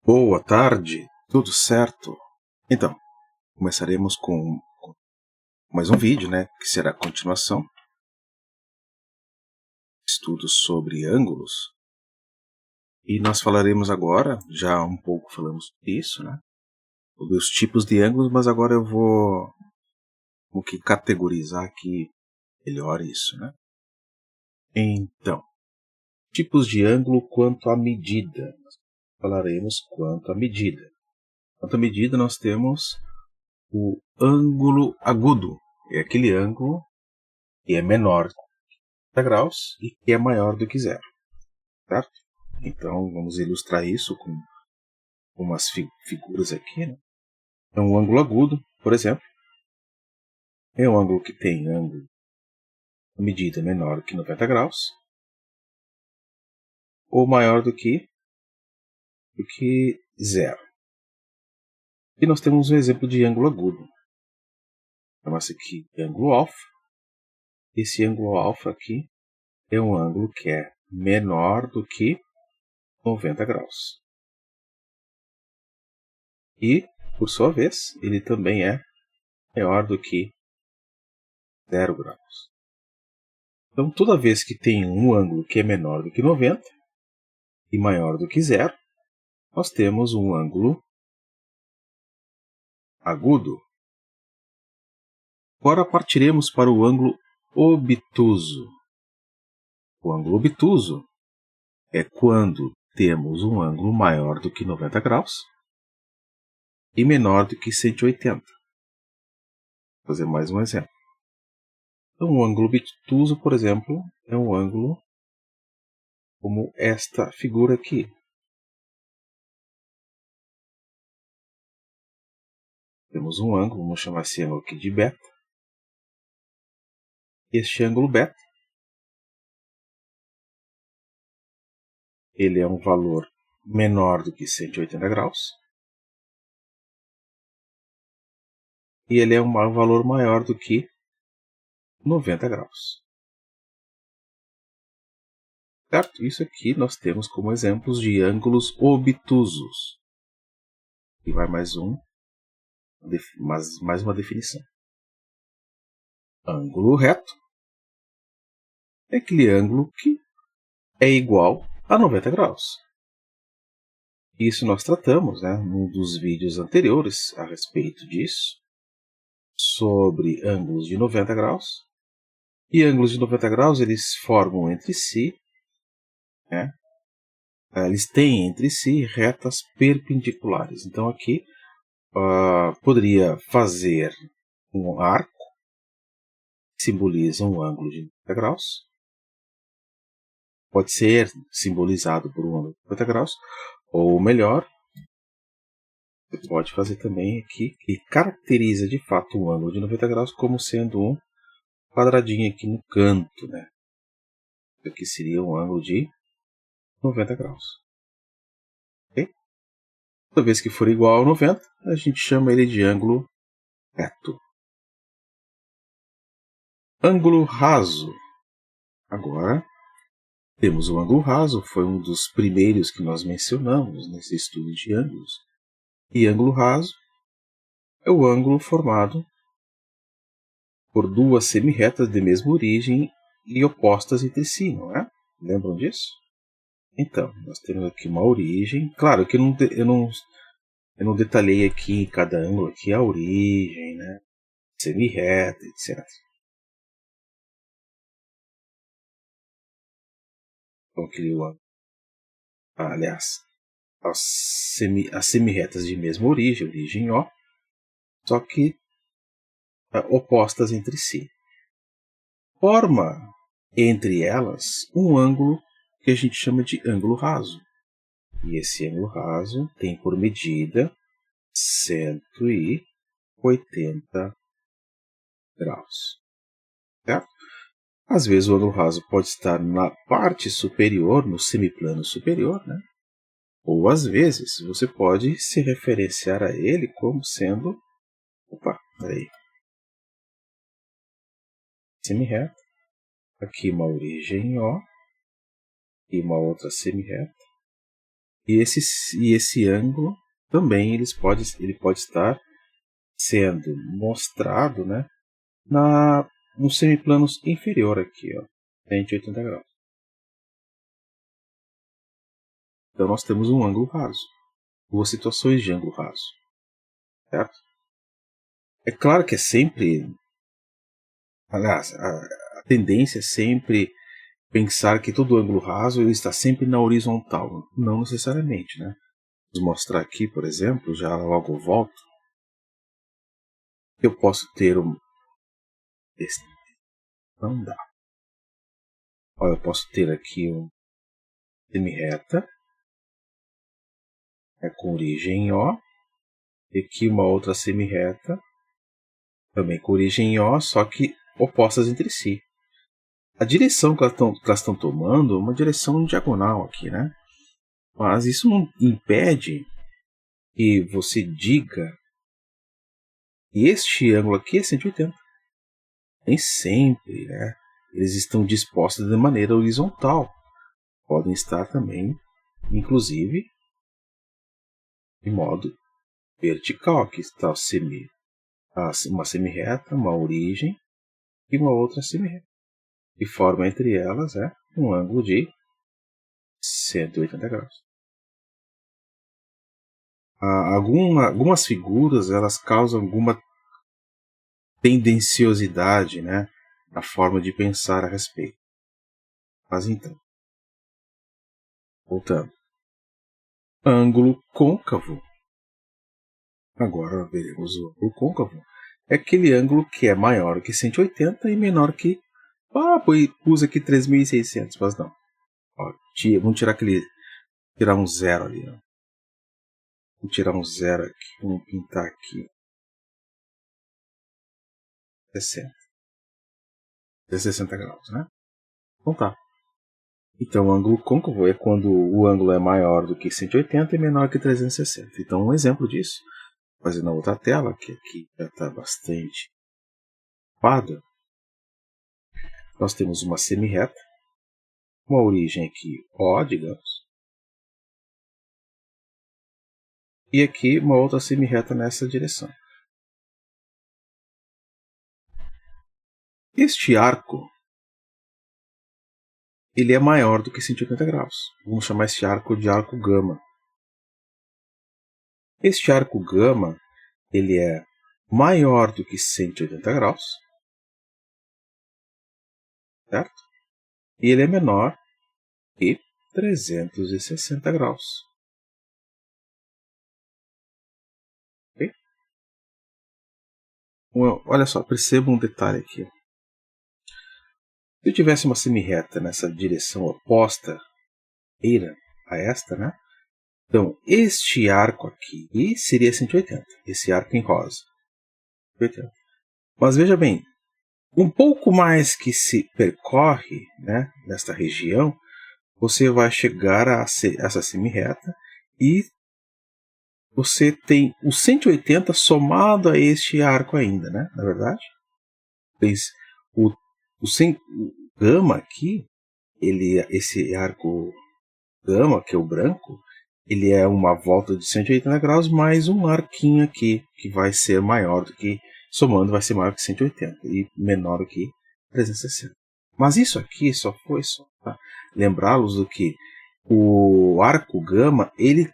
Boa tarde, tudo certo? Então, começaremos com mais um vídeo, né? Que será a continuação. Estudos sobre ângulos. E nós falaremos agora, já um pouco falamos sobre isso, né? Sobre os tipos de ângulos, mas agora eu vou categorizar aqui melhor isso, né? Então, tipos de ângulo quanto à medida. Nós falaremos quanto à medida. Quanto à medida, nós temos o ângulo agudo. É aquele ângulo que é menor de 30 graus e que é maior do que zero, certo? Então, vamos ilustrar isso com umas figuras aqui, né? É um ângulo agudo, por exemplo, é um ângulo que tem ângulo, medida menor que 90 graus, ou maior do que zero. E nós temos um exemplo de ângulo agudo. Chama-se aqui de ângulo alfa. Esse ângulo alfa aqui é um ângulo que é menor do que 90 graus. E, por sua vez, ele também é maior do que 0 graus. Então, toda vez que tem um ângulo que é menor do que 90 e maior do que zero, nós temos um ângulo agudo. Agora partiremos para o ângulo obtuso. O ângulo obtuso é quando temos um ângulo maior do que 90 graus e menor do que 180. Vou fazer mais um exemplo. Então, um ângulo obtuso, por exemplo, é um ângulo como esta figura aqui. Temos um ângulo, vamos chamar esse ângulo aqui de beta. Este ângulo beta, ele é um valor menor do que 180 graus. E ele é um valor maior do que 90 graus. Certo? Isso aqui nós temos como exemplos de ângulos obtusos. E vai mais uma definição. Ângulo reto é aquele ângulo que é igual a 90 graus. Isso nós tratamos, né, num dos vídeos anteriores a respeito disso, sobre ângulos de 90 graus. E ângulos de 90 graus eles formam entre si, né, eles têm entre si retas perpendiculares. Então aqui poderia fazer um arco que simboliza um ângulo de 90 graus. Pode ser simbolizado por um ângulo de 90 graus, ou melhor, você pode fazer também aqui, que caracteriza de fato um ângulo de 90 graus como sendo um quadradinho aqui no canto, né? Aqui seria um ângulo de 90 graus. Okay? Toda vez que for igual a 90, a gente chama ele de ângulo reto. Ângulo raso. Agora, temos o ângulo raso, foi um dos primeiros que nós mencionamos nesse estudo de ângulos. E ângulo raso é o ângulo formado por duas semirretas de mesma origem e opostas entre si, não é? Lembram disso? Então, nós temos aqui uma origem. Claro que eu não detalhei aqui em cada ângulo aqui a origem, né? Semirreta, etc. Então, aliás, as semirretas de mesma origem O, só que opostas entre si. Forma entre elas um ângulo que a gente chama de ângulo raso. E esse ângulo raso tem por medida 180 graus. Certo? Às vezes o ângulo raso pode estar na parte superior, no semiplano superior, né? Ou às vezes você pode se referenciar a ele como sendo, semirreta, aqui uma origem O, e uma outra semirreta, E esse ângulo também ele pode estar sendo mostrado, né, no semiplano inferior aqui, ó, 180 graus. Então nós temos um ângulo raso, duas situações de ângulo raso, certo? É claro que é sempre, aliás, a tendência é sempre pensar que todo ângulo raso ele está sempre na horizontal, não necessariamente, né? Vou mostrar aqui, por exemplo, já logo volto, eu posso ter não dá. Olha, eu posso ter aqui um semi-reta, com origem em O, e aqui uma outra semi-reta, também com origem em O, só que opostas entre si. A direção que elas estão tomando é uma direção diagonal aqui, né? Mas isso não impede que você diga que este ângulo aqui é 180. Nem sempre, né? Eles estão dispostos de maneira horizontal. Podem estar também, inclusive, de modo vertical. Aqui está uma semi-reta, uma origem e uma outra semi-reta. E forma entre elas um ângulo de 180 graus. Algumas figuras elas causam alguma tendenciosidade, né, na forma de pensar a respeito. Mas então, voltando. Ângulo côncavo. Agora veremos o ângulo côncavo. É aquele ângulo que é maior que 180 e menor que... usa aqui 3.600, mas não. Ó, vamos tirar um zero ali. Ó. Vamos tirar um zero aqui. Vamos pintar aqui. 60. 60 graus, né? Então tá. Então, o ângulo côncavo é quando o ângulo é maior do que 180 e menor que 360. Então, um exemplo disso, fazendo na outra tela, que aqui já está bastante ocupada, nós temos uma semi-reta, uma origem aqui O, digamos, e aqui uma outra semi-reta nessa direção. Este arco ele é maior do que 180 graus. Vamos chamar este arco de arco gama. Este arco gama ele é maior do que 180 graus, certo? E ele é menor que 360 graus. Okay? Olha só, perceba um detalhe aqui. Se eu tivesse uma semi-reta nessa direção oposta a esta, né? Então, este arco aqui seria 180, esse arco em rosa. 180. Mas veja bem, um pouco mais que se percorre, né, nesta região, você vai chegar a essa semi-reta e você tem o 180 somado a este arco ainda, né? Na verdade, o, o gama aqui, esse arco gama, que é o branco, ele é uma volta de 180 graus mais um arquinho aqui, que vai ser maior do que, somando, vai ser maior que 180 e menor do que 360. Mas isso aqui só foi só para lembrá-los do que o arco gama, ele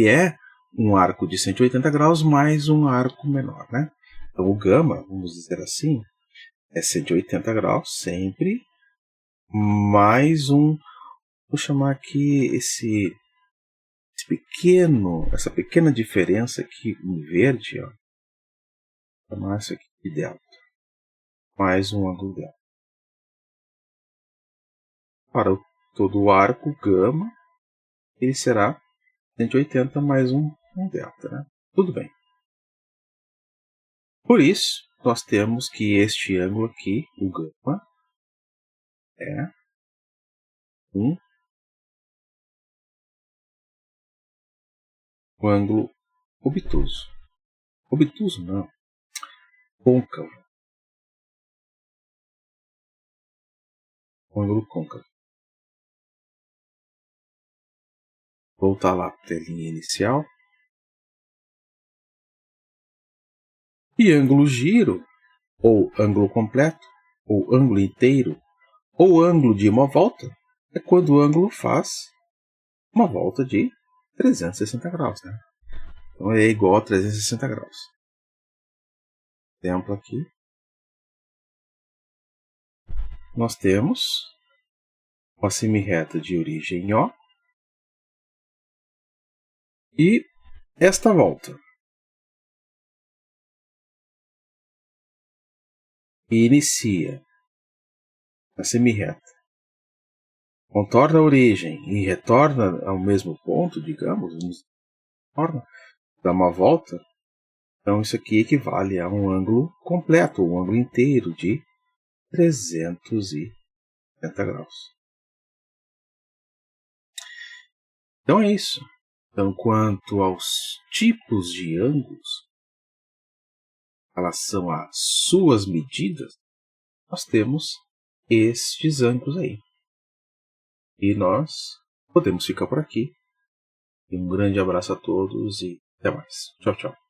é um arco de 180 graus mais um arco menor, né? Então o gama, vamos dizer assim, é 180 graus sempre, mais vou chamar aqui essa pequena diferença aqui em verde, ó, vou chamar isso aqui de delta, mais um ângulo delta. Para todo o arco gama, ele será 180 mais um delta, né? Tudo bem. Por isso, nós temos que este ângulo aqui, o gama, é um ângulo obtuso. Obtuso não, côncavo. Um ângulo côncavo. voltar lá para a telinha inicial. E ângulo giro, ou ângulo completo, ou ângulo inteiro, ou ângulo de uma volta, é quando o ângulo faz uma volta de 360 graus. Né? Então é igual a 360 graus. Exemplo aqui. Nós temos uma semirreta de origem O e esta volta. E inicia a semirreta, contorna a origem e retorna ao mesmo ponto, digamos, dá uma volta. Então isso aqui equivale a um ângulo completo, um ângulo inteiro de 360 graus. Então é isso. Então, quanto aos tipos de ângulos, em relação às suas medidas, nós temos estes ângulos aí. E nós podemos ficar por aqui. Um grande abraço a todos e até mais. Tchau, tchau.